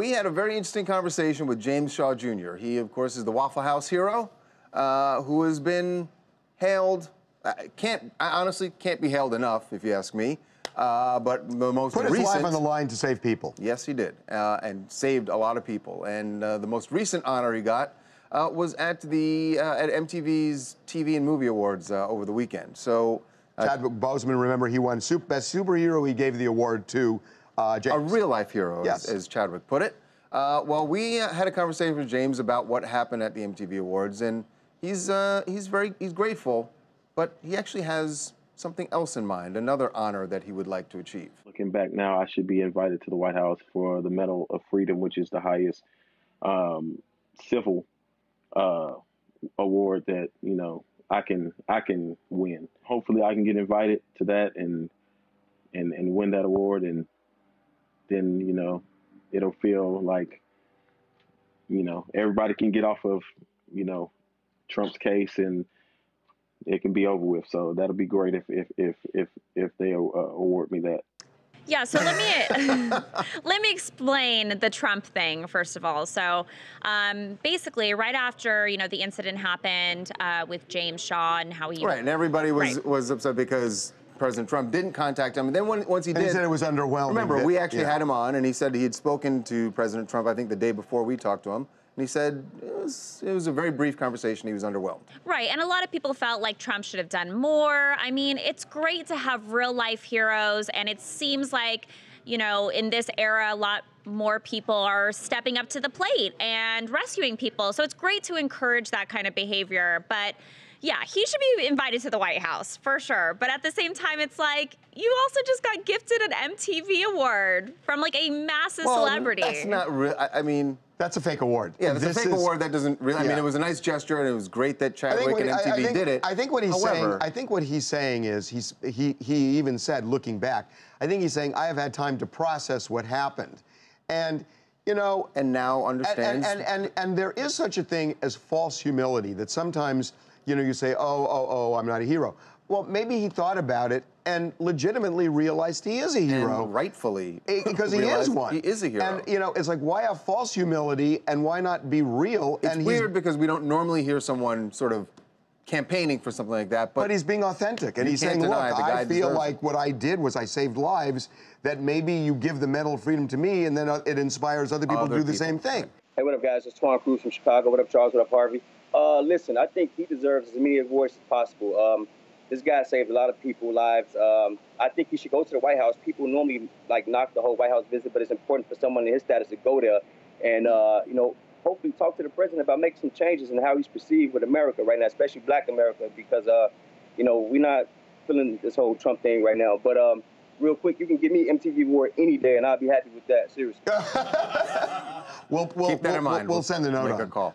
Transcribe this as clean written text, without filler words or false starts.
We had a very interesting conversation with James Shaw Jr. He, of course, is the Waffle House hero who has been hailed. I honestly can't be hailed enough, if you ask me. But the most recent... Put his life on the line to save people. Yes, he did, and saved a lot of people. And the most recent honor he got was at MTV's TV and Movie Awards over the weekend. So Chadwick Boseman, remember, he won Best Superhero. He gave the award to James. A real-life hero, yes, as Chadwick put it. Well, we had a conversation with James about what happened at the MTV Awards, and he's grateful, but he actually has something else in mind, another honor that he would like to achieve. Looking back now, I should be invited to the White House for the Medal of Freedom, which is the highest civil award that, you know, I can win. Hopefully I can get invited to that and win that award, and then, you know, it'll feel like, you know, everybody can get off of, you know, Trump's case and it can be over with. So that'll be great if they award me that. Yeah, so let me explain the Trump thing first of all. So basically, right after, you know, the incident happened with James Shaw and how he and everybody was upset because President Trump didn't contact him. And then once he did, he said it was underwhelming. Remember, we actually had him on, and he said he had spoken to President Trump, I think, the day before we talked to him. And he said it was a very brief conversation. He was underwhelmed. Right, and a lot of people felt like Trump should have done more. I mean, it's great to have real-life heroes, and it seems like, you know, in this era, a lot more people are stepping up to the plate and rescuing people. So it's great to encourage that kind of behavior. But yeah, he should be invited to the White House, for sure. But at the same time, it's like, you also just got gifted an MTV award from, like, a massive celebrity. That's not real. I mean... That's a fake award. Yeah, it's a fake award that doesn't really... I mean, it was a nice gesture, and it was great that Chadwick and MTV did it. I think what he's saying... I think what he's saying is, he even said, looking back, I think he's saying, I have had time to process what happened. And, you know... And now understands... And there is such a thing as false humility, that sometimes, you know, you say, oh, I'm not a hero. Well, maybe he thought about it and legitimately realized he is a hero. And rightfully. Because he is one. He is a hero. And, you know, it's like, why have false humility and why not be real? It's weird because we don't normally hear someone sort of campaigning for something like that. But he's being authentic. And he's saying, look, I feel like what I did was I saved lives, that maybe you give the Medal of Freedom to me and then it inspires other people to do the same thing. Hey, what up, guys? It's Twan Cruz from Chicago. What up, Charles? What up, Harvey? Listen, I think he deserves as many awards as possible. This guy saved a lot of people's lives. I think he should go to the White House. People normally like knock the whole White House visit, but it's important for someone in his status to go there and, you know, hopefully talk to the president about making some changes in how he's perceived with America right now, especially Black America, because, you know, we're not feeling this whole Trump thing right now. But real quick, you can give me MTV award any day, and I'll be happy with that. Seriously. Keep that in mind. We'll send a note on. Make a call.